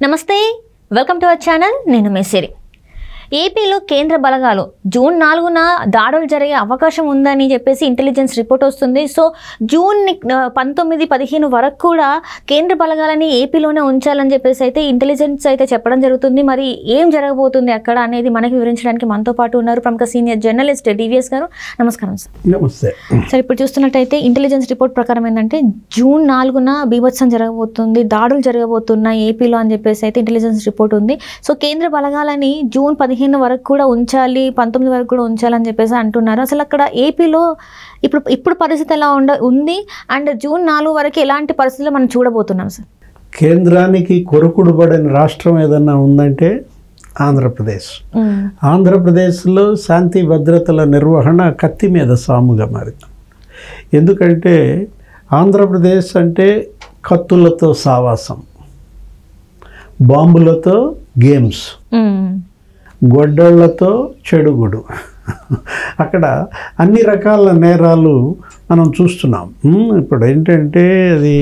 నమస్తే, welcome to our channel. నేను మెస్సిరి. ఏపీలో కేంద్ర బలగాలు జూన్ 4న దాడులు జరిగే అవకాశం ఉందని చెప్పేసి ఇంటెలిజెన్స్ రిపోర్ట్ వస్తుంది. సో జూన్ 19-15 వరకు కూడా కేంద్ర బలగాలని ఏపీలోనే ఉంచాలని చెప్పేసి అయితే ఇంటెలిజెన్స్ అయితే చెప్పడం జరుగుతుంది. మరి ఏం జరగబోతుంది అక్కడ అనేది మనకి వివరించడానికి మనతో పాటు ఉన్నారు ప్రముఖ సీనియర్ జర్నలిస్ట్ డివిఎస్ గారు. నమస్కారం సార్. నమస్తే సార్, ఇప్పుడు చూస్తున్నట్టయితే ఇంటెలిజెన్స్ రిపోర్ట్ ప్రకారం ఏంటంటే జూన్ 4న బీభత్సం జరగబోతుంది, దాడులు జరగబోతున్నాయి ఏపీలో అని చెప్పేసి అయితే ఇంటెలిజెన్స్ రిపోర్ట్ ఉంది. సో కేంద్ర బలగాలని జూన్ 15 వరకు కూడా ఉంచాలి, 19 వరకు కూడా ఉంచాలని చెప్పేసి అంటున్నారు. అసలు అక్కడ ఏపీలో ఇప్పుడు పరిస్థితి ఎలా ఉంది అండ్ జూన్ 4 వరకు ఎలాంటి పరిస్థితులు మనం చూడబోతున్నాం సార్? కేంద్రానికి కొరుకుడు పడిన రాష్ట్రం ఏదన్నా ఉందంటే ఆంధ్రప్రదేశ్. ఆంధ్రప్రదేశ్లో శాంతి భద్రతల నిర్వహణ కత్తి మీద సాముగా మారింది. ఎందుకంటే ఆంధ్రప్రదేశ్ అంటే కత్తులతో సావాసం, బాంబులతో గేమ్స్, గొడ్డళ్లతో చెడుగుడు. అక్కడ అన్ని రకాల నేరాలు మనం చూస్తున్నాం. ఇప్పుడు ఏంటంటే అది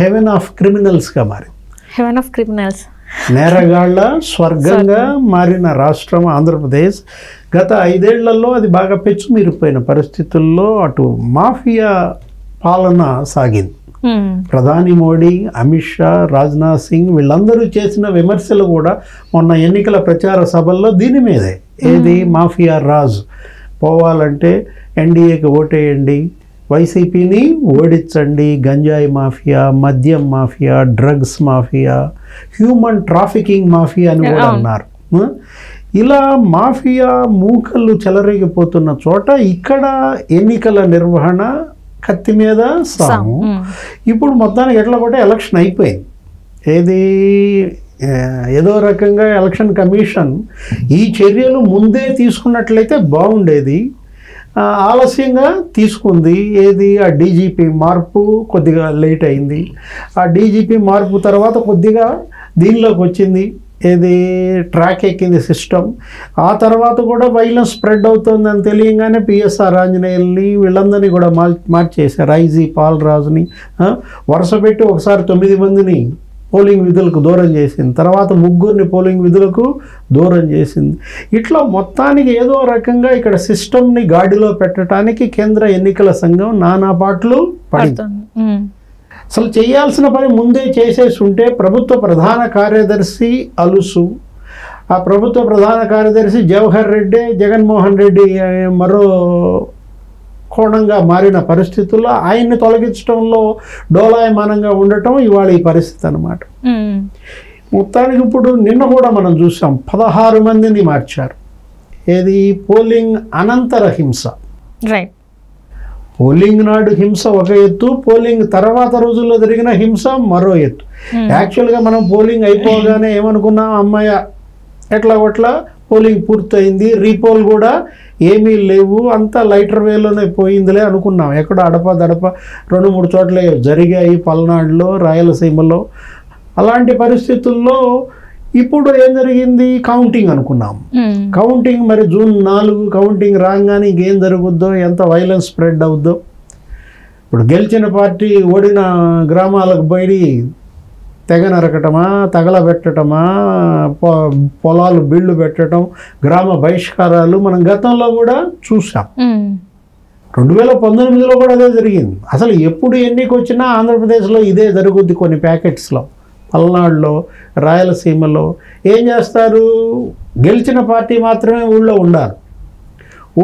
హెవెన్ ఆఫ్ క్రిమినల్స్గా మారింది. హెవెన్ ఆఫ్ క్రిమినల్స్, నేరగాళ్ల స్వర్గంగా మారిన రాష్ట్రం ఆంధ్రప్రదేశ్. గత 5 ఏళ్లలో అది బాగా పెచ్చుమీరిపోయిన పరిస్థితుల్లో అటు మాఫియా పాలన సాగింది. ప్రధాని మోడీ, అమిత్ షా, రాజ్నాథ్ సింగ్ వీళ్ళందరూ చేసిన విమర్శలు కూడా మొన్న ఎన్నికల ప్రచార సభల్లో దీని మీదే. ఏది మాఫియా రాజ్ పోవాలంటే ఎన్డీఏకి ఓటేయండి, వైసీపీని ఓడించండి, గంజాయి మాఫియా, మద్యం mafia, drugs mafia, human trafficking mafia అని కూడా అన్నారు. ఇలా మాఫియా మూకలు చెలరేగిపోతున్న చోట ఇక్కడ ఎన్నికల నిర్వహణ కత్తి మీద సాము. ఇప్పుడు మొత్తానికి ఎట్లా కూడా ఎలక్షన్ అయిపోయింది. ఏదో రకంగా ఎలక్షన్ కమిషన్ ఈ చర్యలు ముందే తీసుకున్నట్లయితే బాగుండేది, ఆలస్యంగా తీసుకుంది. ఆ డీజీపీ మార్పు కొద్దిగా లేట్ అయింది. ఆ డీజీపీ మార్పు తర్వాత కొద్దిగా దీనిలోకి వచ్చింది, ట్రాక్ ఎక్కింది సిస్టమ్. ఆ తర్వాత కూడా వైలెన్స్ స్ప్రెడ్ అవుతుందని తెలియగానే పిఎస్ఆర్ ఆంజనేయుల్ని వీళ్ళందరినీ కూడా మార్చేశారు. ఐజీ పాలరాజుని వరుస పెట్టి ఒకసారి 9 మందిని పోలింగ్ విధులకు దూరం చేసింది, తర్వాత 3 పోలింగ్ విధులకు దూరం చేసింది. ఇట్లా మొత్తానికి ఏదో రకంగా ఇక్కడ సిస్టమ్ని గాడిలో పెట్టడానికి కేంద్ర ఎన్నికల సంఘం నానా పాటలు పడింది. అసలు చేయాల్సిన పని ముందే చేసేసి ఉంటే ప్రభుత్వ ప్రధాన కార్యదర్శి అలుసు, ఆ ప్రభుత్వ ప్రధాన కార్యదర్శి జవహర్ రెడ్డి, జగన్మోహన్ రెడ్డి మరో కోణంగా మారిన పరిస్థితుల్లో ఆయన్ని తొలగించడంలో డోలాయమానంగా ఉండటం ఇవాళ ఈ పరిస్థితి అన్నమాట. మొత్తానికి ఇప్పుడు నిన్న కూడా మనం చూసాం 16 మందిని మార్చారు. పోలింగ్ అనంతర హింస. రైట్. పోలింగ్ నాడు హింస ఒక ఎత్తు, పోలింగ్ తర్వాత రోజుల్లో జరిగిన హింస మరో ఎత్తు. యాక్చువల్గా మనం పోలింగ్ అయిపోగానే ఏమనుకున్నాం, అమ్మాయ ఎట్లా పోలింగ్ పూర్తయింది, రీపోల్ కూడా ఏమీ లేవు, అంతా లైటర్ వేలోనే పోయిందిలే అనుకున్నాం. ఎక్కడో అడప 2-3 చోట్ల జరిగాయి, పల్నాడులో, రాయలసీమలో. అలాంటి పరిస్థితుల్లో ఇప్పుడు ఏం జరిగింది, కౌంటింగ్ అనుకున్నాం. కౌంటింగ్ మరి జూన్ 4 కౌంటింగ్ రాగానే ఇంకేం జరుగుద్దో, ఎంత వైలెన్స్ స్ప్రెడ్ అవుద్దో. ఇప్పుడు గెలిచిన పార్టీ ఓడిన గ్రామాలకు పోయి తెగ నరకటమా, తగలబెట్టటమా, పొలాలు బిళ్ళు పెట్టడం, గ్రామ బహిష్కారాలు మనం గతంలో కూడా చూసాం. 2019లో కూడా అదే జరిగింది. అసలు ఎప్పుడు ఎన్నిక వచ్చినా ఆంధ్రప్రదేశ్లో ఇదే జరుగుద్ది. కొన్ని ప్యాకెట్స్లో పల్నాడులో, రాయలసీమలో ఏం చేస్తారు, గెలిచిన పార్టీ మాత్రమే ఊళ్ళో ఉండాలి,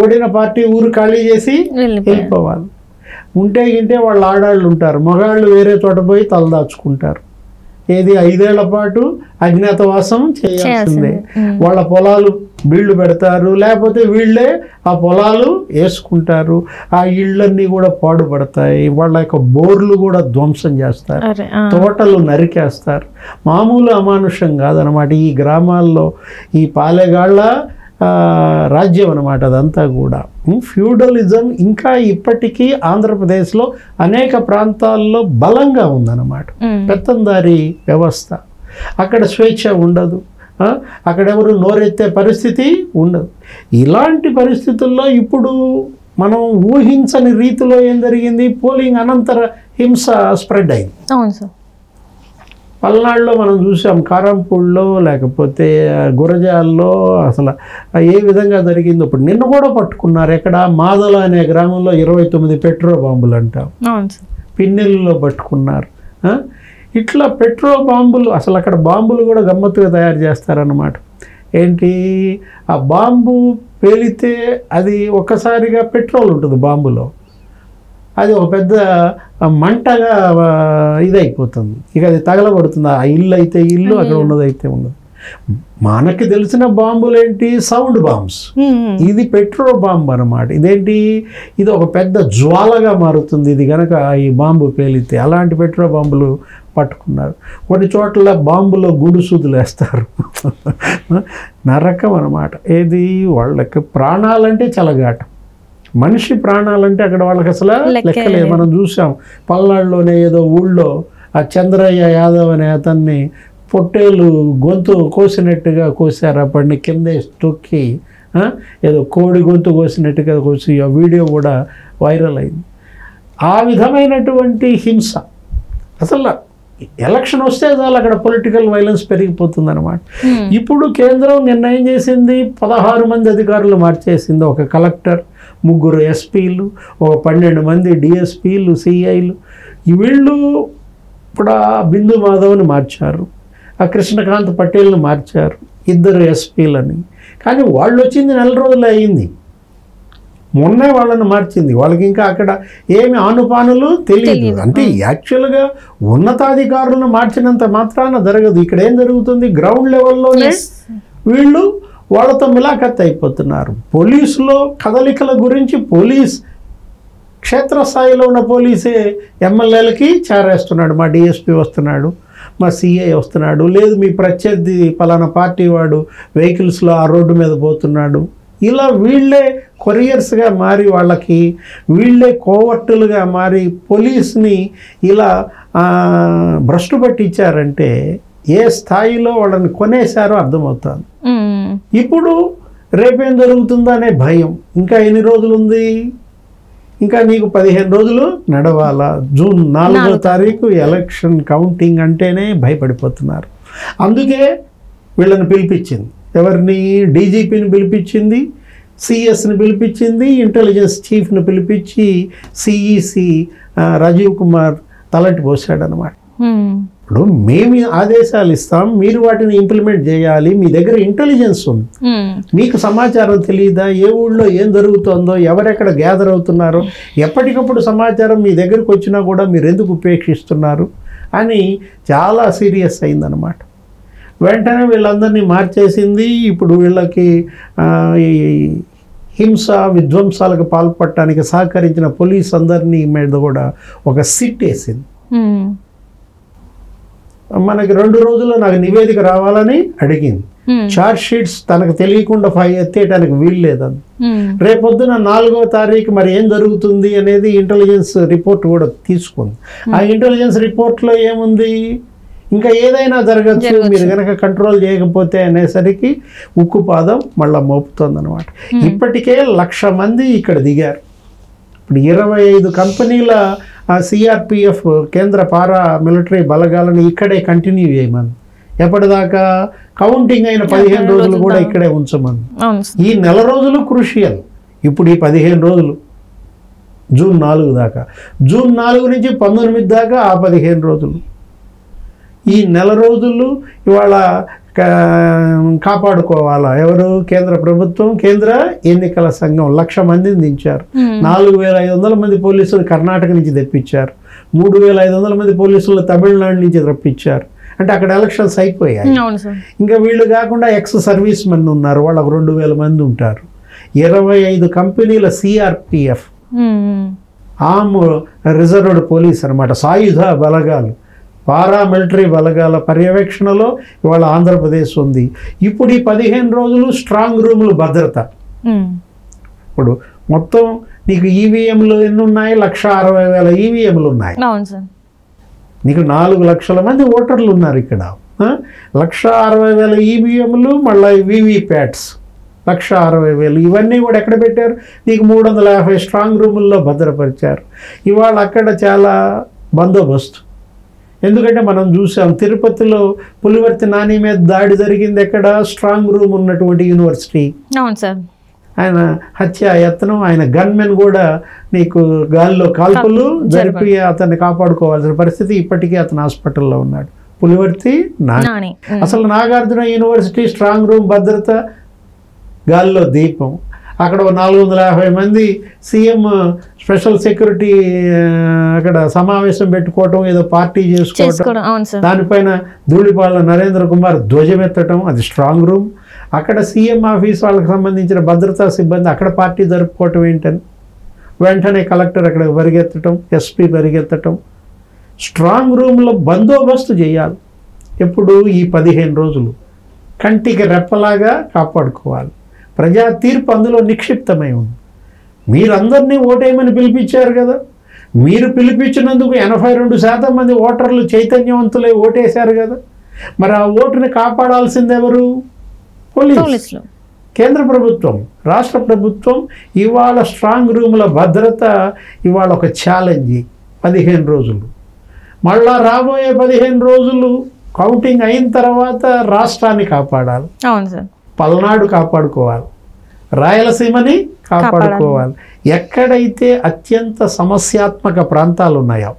ఓడిన పార్టీ ఊరు ఖాళీ చేసి వెళ్ళిపోవాలి. ఉంటే వాళ్ళ ఆడాళ్ళు ఉంటారు, మగాళ్ళు వేరే చోట పోయి తలదాచుకుంటారు. 5 ఏళ్ల పాటు అజ్ఞాతవాసం చేయాల్సిందే. వాళ్ళ పొలాలు బీళ్లు పెడతారు, లేకపోతే వీళ్ళే ఆ పొలాలు వేసుకుంటారు. ఆ ఇళ్ళన్నీ కూడా పాడుపడతాయి, వాళ్ళ యొక్క బోర్లు కూడా ధ్వంసం చేస్తారు, తోటలు నరికేస్తారు. మామూలు అమానుషం కాదనమాట. ఈ గ్రామాల్లో ఈ పాలెగాళ్ళ రాజ్యం అన్నమాట అదంతా కూడా. ఫ్యూడలిజం ఇంకా ఇప్పటికీ ఆంధ్రప్రదేశ్లో అనేక ప్రాంతాల్లో బలంగా ఉందన్నమాట. పెత్తందారీ వ్యవస్థ. అక్కడ స్వేచ్ఛ ఉండదు, అక్కడెవరు నోరెత్తే పరిస్థితి ఉండదు. ఇలాంటి పరిస్థితుల్లో ఇప్పుడు మనం ఊహించని రీతిలో ఏం జరిగింది, పోలింగ్ అనంతర హింస స్ప్రెడ్ అయింది. అవును సార్. పల్నాడులో మనం చూసాం, కారంపూడిలో లేకపోతే గురజాల్లో అసలు ఏ విధంగా జరిగిందో. ఇప్పుడు నిన్న కూడా పట్టుకున్నారు. ఎక్కడ మాదల అనే గ్రామంలో 29 పెట్రో బాంబులు అంటాం, పిన్నెల్లో పట్టుకున్నారు. ఇట్లా పెట్రో బాంబులు, అసలు అక్కడ బాంబులు కూడా గమ్మత్తుగా తయారు చేస్తారన్నమాట. ఏంటి, ఆ బాంబు పేలితే అది ఒక్కసారిగా పెట్రోల్ ఉంటుంది బాంబులో, అది ఒక పెద్ద మంటగా ఇదైపోతుంది. ఇక అది తగలబడుతుంది. ఆ ఇల్లు అయితే ఇల్లు, అక్కడ ఉన్నదైతే ఉన్నది. మనకి తెలిసిన బాంబులు ఏంటి, సౌండ్ బాంబ్స్. ఇది పెట్రో బాంబు అన్నమాట. ఇదేంటి, ఇది ఒక పెద్ద జ్వాలగా మారుతుంది ఇది కనుక ఈ బాంబు పేలితే. అలాంటి పెట్రో బాంబులు పట్టుకున్నారు. కొన్ని చోట్ల బాంబులో గుడుసూదులు వేస్తారు. నరకం అన్నమాట. ఏది, వాళ్ళకి ప్రాణాలంటే చెలగాటం. మనిషి ప్రాణాలంటే అక్కడ వాళ్ళకి అసలు లెక్కలేదు. మనం చూసాం పల్నాడులోనే ఏదో ఊళ్ళో ఆ చంద్రయ్య యాదవ్ అనే అతన్ని పొట్టేలు గొంతు కోసినట్టుగా కోసారు. అప్పటిని కింద తొక్కి ఏదో కోడి గొంతు కోసినట్టుగా కోసి ఆ వీడియో కూడా వైరల్ అయింది. ఆ విధమైనటువంటి హింస. అసలు ఎలక్షన్ వస్తే చాలు అక్కడ పొలిటికల్ వైలెన్స్ పెరిగిపోతుంది అనమాట. ఇప్పుడు కేంద్రం నిర్ణయం చేసింది, 16 మంది అధికారులు మార్చేసింది. ఒక కలెక్టర్, 3 ఎస్పీలు, ఒక 12 మంది డిఎస్పీలు, సిఐలు. వీళ్ళు ఇప్పుడు ఆ బిందు మాధవ్ని మార్చారు, ఆ కృష్ణకాంత్ పటేల్ని మార్చారు, 2 ఎస్పీలని. కానీ వాళ్ళు వచ్చింది 4 రోజులు అయింది. మొన్నే వాళ్ళని మార్చింది. వాళ్ళకి ఇంకా అక్కడ ఏమి ఆనుపానులు తెలియదు. అంటే యాక్చువల్గా ఉన్నతాధికారులను మార్చినంత మాత్రాన జరగదు. ఇక్కడ ఏం జరుగుతుంది, గ్రౌండ్ లెవెల్లోనే వీళ్ళు వాళ్ళతో మిలాఖత్ అయిపోతున్నారు. పోలీసులో కదలికల గురించి పోలీస్ క్షేత్రస్థాయిలో ఉన్న పోలీసే ఎమ్మెల్యేలకి చేరేస్తున్నాడు. మా డిఎస్పీ వస్తున్నాడు, మా సిఐ వస్తున్నాడు, లేదు మీ ప్రత్యర్థి పలానా పార్టీ వాడు వెహికల్స్లో ఆ రోడ్డు మీద పోతున్నాడు. ఇలా వీళ్ళే కొరియర్స్గా మారి, వాళ్ళకి వీళ్ళే కోవర్టులుగా మారి పోలీస్ని ఇలా భ్రష్టు పట్టించారంటే ఏ స్థాయిలో వాళ్ళని కొనేశారో అర్థమవుతుంది. ఇప్పుడు రేపేం జరుగుతుందో అనే భయం. ఇంకా ఎన్ని రోజులు ఉంది, ఇంకా నీకు 15 రోజులు నడవాలా. జూన్ 4వ తారీఖు ఎలక్షన్ కౌంటింగ్ అంటేనే భయపడిపోతున్నారు. అందుకే వీళ్ళని పిలిపించింది. ఎవరిని, డీజీపీని పిలిపించింది, సిఎస్ని పిలిపించింది, ఇంటెలిజెన్స్ చీఫ్ని పిలిపించి సిఈసి రాజీవ్ కుమార్ తలంటి పోసాడనమాట. ఇప్పుడు మేము ఆదేశాలు ఇస్తాం, మీరు వాటిని ఇంప్లిమెంట్ చేయాలి. మీ దగ్గర ఇంటెలిజెన్స్ ఉంది, మీకు సమాచారం తెలియదా, ఏ ఊళ్ళో ఏం జరుగుతుందో, ఎవరెక్కడ గ్యాదర్ అవుతున్నారో ఎప్పటికప్పుడు సమాచారం మీ దగ్గరకు వచ్చినా కూడా మీరు ఎందుకు ఉపేక్షిస్తున్నారు అని చాలా సీరియస్ అయిందనమాట. వెంటనే వీళ్ళందరినీ మార్చేసింది. ఇప్పుడు వీళ్ళకి ఈ హింస విధ్వంసాలకు పాల్పడటానికి సహకరించిన పోలీస్ అందరినీ మీద కూడా ఒక సిట్ వేసింది. మనకి 2 రోజుల్లో నాకు నివేదిక రావాలని అడిగింది. చార్జ్ షీట్స్ తనకు తెలియకుండా ఎత్తేయడానికి వీలు లేదని. రేపొద్దున 4వ తారీఖు మరి ఏం జరుగుతుంది అనేది ఇంటెలిజెన్స్ రిపోర్ట్ కూడా తీసుకుంది. ఆ ఇంటెలిజెన్స్ రిపోర్ట్లో ఏముంది, ఇంకా ఏదైనా జరగచ్చు మీరు కనుక కంట్రోల్ చేయకపోతే అనేసరికి ఉక్కుపాదం మళ్ళీ మోపుతుంది అనమాట. ఇప్పటికే 1,00,000 మంది ఇక్కడ దిగారు. ఇప్పుడు 25 కంపెనీల సిఆర్పిఎఫ్ కేంద్ర పారా మిలిటరీ బలగాలను ఇక్కడే కంటిన్యూ చేయమని, ఎప్పటిదాకా కౌంటింగ్ అయిన 15 రోజులు కూడా ఇక్కడే ఉంచమని. ఈ 1 నెల రోజులు క్రూషియల్. ఇప్పుడు ఈ 15 రోజులు జూన్ 4 దాకా, జూన్ 4 నుంచి 19 దాకా ఆ 15 రోజులు, ఈ 1 నెల రోజులు ఇవాళ కాపాడుకోవాలా. ఎవరు, కేంద్ర ప్రభుత్వం, కేంద్ర ఎన్నికల సంఘం 1,00,000 మందిని దించారు. 4,500 మంది పోలీసులు కర్ణాటక నుంచి తెప్పించారు. 3,500 మంది పోలీసులు తమిళనాడు నుంచి రప్పించారు. అంటే అక్కడ ఎలక్షన్స్ అయిపోయాయి. ఇంకా వీళ్ళు కాకుండా ఎక్స్ సర్వీస్ మెన్ ఉన్నారు, వాళ్ళకు 2,000 మంది ఉంటారు. 25 కంపెనీల సిఆర్పిఎఫ్ ఆర్మ్ రిజర్వ్డ్ పోలీస్ అనమాట, సాయుధ బలగాలు, పారామిలిటరీ బలగాల పర్యవేక్షణలో ఇవాళ ఆంధ్రప్రదేశ్ ఉంది. ఇప్పుడు ఈ 15 రోజులు స్ట్రాంగ్ రూములు భద్రత. ఇప్పుడు మొత్తం నీకు ఈవీఎంలు ఎన్ని ఉన్నాయి, 1,60,000 ఈవీఎంలు ఉన్నాయి. నీకు 4 లక్షల మంది ఓటర్లు ఉన్నారు ఇక్కడ. 1,60,000 ఈవీఎంలు, మళ్ళీ వీవీప్యాట్స్ 1,60,000. ఇవన్నీ కూడా ఎక్కడ పెట్టారు, నీకు 350 స్ట్రాంగ్ రూముల్లో భద్రపరిచారు. ఇవాళ అక్కడ చాలా బందోబస్తు. ఎందుకంటే మనం చూసాం తిరుపతిలో పులివర్తి నాని మీద దాడి జరిగింది ఎక్కడ, స్ట్రాంగ్ రూమ్ ఉన్నటువంటి యూనివర్సిటీ. అవును సార్. ఆయన హత్య యత్నం, ఆయన గన్మెన్ కూడా నీకు గాల్లో కాల్పులు జరిపి అతన్ని కాపాడుకోవాల్సిన పరిస్థితి. ఇప్పటికీ అతను హాస్పిటల్లో ఉన్నాడు. పులివర్తి నాని. అసలు నాగార్జున యూనివర్సిటీ స్ట్రాంగ్ రూమ్ భద్రత గాల్లో దీపం. అక్కడ 450 మంది సీఎం స్పెషల్ సెక్యూరిటీ అక్కడ సమావేశం పెట్టుకోవటం, ఏదో పార్టీ చేసుకోవటం, దానిపైన ధూళిపాళ్ల నరేంద్ర కుమార్ ధ్వజమెత్తటం, అది స్ట్రాంగ్ రూమ్. అక్కడ సీఎం ఆఫీస్ వాళ్ళకి సంబంధించిన భద్రతా సిబ్బంది అక్కడ పార్టీ జరుపుకోవటం ఏంటని వెంటనే కలెక్టర్ అక్కడ పరిగెత్తటం, ఎస్పీ పరిగెత్తటం. స్ట్రాంగ్ రూమ్లో బందోబస్తు చేయాలి. ఎప్పుడు ఈ 15 రోజులు కంటికి రెప్పలాగా కాపాడుకోవాలి. ప్రజా తీర్పు అందులో నిక్షిప్తమై ఉంది. మీరందరినీ ఓటేయమని పిలిపించారు కదా, మీరు పిలిపించినందుకు 82% మంది ఓటర్లు చైతన్యవంతులై ఓటేశారు కదా. మరి ఆ ఓటుని కాపాడాల్సింది ఎవరు? పోలీసులు. కేంద్ర ప్రభుత్వం, రాష్ట్ర ప్రభుత్వం ఇవాళ స్ట్రాంగ్ రూముల భద్రత ఇవాళ ఒక ఛాలెంజ్. 15 రోజులు, మళ్ళా రాబోయే 15 రోజులు కౌంటింగ్ అయిన తర్వాత రాష్ట్రాన్ని కాపాడాలి. అవును సార్. పల్నాడు కాపాడుకోవాలి, రాయలసీమని కాపాడుకోవాలి. ఎక్కడైతే అత్యంత సమస్యాత్మక ప్రాంతాలు ఉన్నాయో,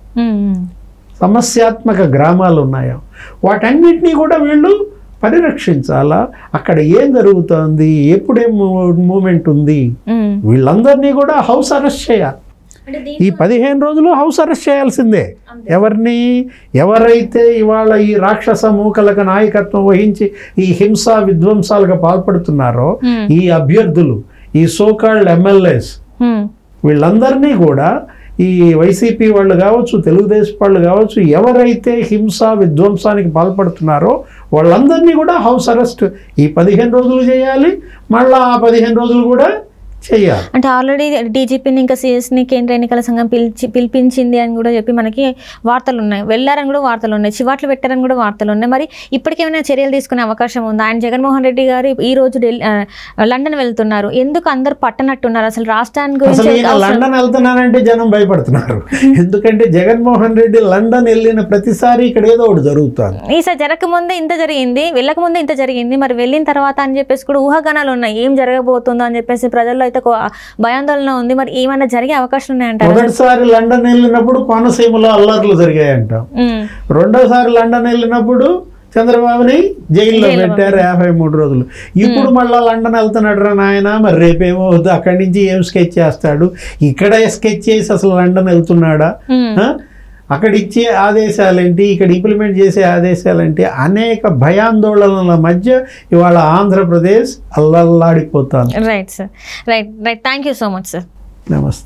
సమస్యాత్మక గ్రామాలు ఉన్నాయో వాటన్నిటినీ కూడా వీళ్ళు పరిరక్షించాలా. అక్కడ ఏం జరుగుతుంది, ఎప్పుడేం మూమెంట్ ఉంది, వీళ్ళందరినీ కూడా హౌస్ అరెస్ట్ చేయాలి. ఈ 15 రోజులు హౌస్ అరెస్ట్ చేయాల్సిందే. ఎవరైతే ఇవాళ ఈ రాక్షస మూకలకు నాయకత్వం వహించి ఈ హింసా విధ్వంసాలకు పాల్పడుతున్నారో ఈ అభ్యర్థులు, ఈ సోకాల్డ్ ఎమ్మెల్యేస్, వీళ్ళందరినీ కూడా ఈ వైసీపీ వాళ్ళు కావచ్చు, తెలుగుదేశం వాళ్ళు కావచ్చు, ఎవరైతే హింసా విధ్వంసానికి పాల్పడుతున్నారో వాళ్ళందరినీ కూడా హౌస్ అరెస్ట్ ఈ 15 రోజులు చేయాలి. మళ్ళీ ఆ 15 రోజులు కూడా చేయాలి. అంటే ఆల్రెడీ డీజీపీని ఇంకా సిఎస్ని కేంద్ర ఎన్నికల సంఘం పిలిపించింది అని కూడా చెప్పి మనకి వార్తలు ఉన్నాయి. వెళ్ళారని కూడా వార్తలు ఉన్నాయి, చివాట్లు పెట్టారని కూడా వార్తలు ఉన్నాయి. మరి ఇప్పటికేమైనా చర్యలు తీసుకునే అవకాశం ఉందా? ఆయన జగన్మోహన్ రెడ్డి గారు ఈ రోజు లండన్ వెళ్తున్నారు, ఎందుకు అందరు పట్టనట్టున్నారు? అసలు రాష్ట్రానికి గురించి లండన్ వెళ్తున్నానంటే జనం భయపడుతున్నారు. ఎందుకంటే జగన్మోహన్ రెడ్డి లండన్ వెళ్ళిన ప్రతిసారి ఇక్కడ ఏదో ఒకటి జరుగుతుంది. ఈసారి జరగకముందే ఇంత జరిగింది, వెళ్ళకముందే ఇంత జరిగింది, మరి వెళ్ళిన తర్వాత అని చెప్పేసి కూడా ఊహాగానాలు ఉన్నాయి, ఏం జరగబోతుందో అని చెప్పేసి ప్రజల్లో అయితే భయాందోళన ఉంది. మరి ఏమైనా జరిగే అవకాశం ఉన్నాయంటారు? మొదటిసారి లండన్ వెళ్ళినప్పుడు కోనసీమలో అల్లర్లు జరిగాయంట. రెండోసారి లండన్ వెళ్ళినప్పుడు చంద్రబాబుని జైల్లో పెట్టారు 53 రోజులు. ఇప్పుడు మళ్ళా లండన్ వెళ్తున్నాడు రా నాయన, మరి రేపేమో అక్కడి నుంచి ఏం స్కెచ్ చేస్తాడు, ఇక్కడ స్కెచ్ చేసి అసలు లండన్ వెళ్తున్నాడా, అక్కడ ఇచ్చే ఆదేశాలేంటి, ఇక్కడ ఇంప్లిమెంట్ చేసే ఆదేశాలేంటి, అనేక భయాందోళనల మధ్య ఇవాళ ఆంధ్రప్రదేశ్ అల్లల్లాడిపోతాను. Right sir, right. Thank you so much sir. నమస్తే.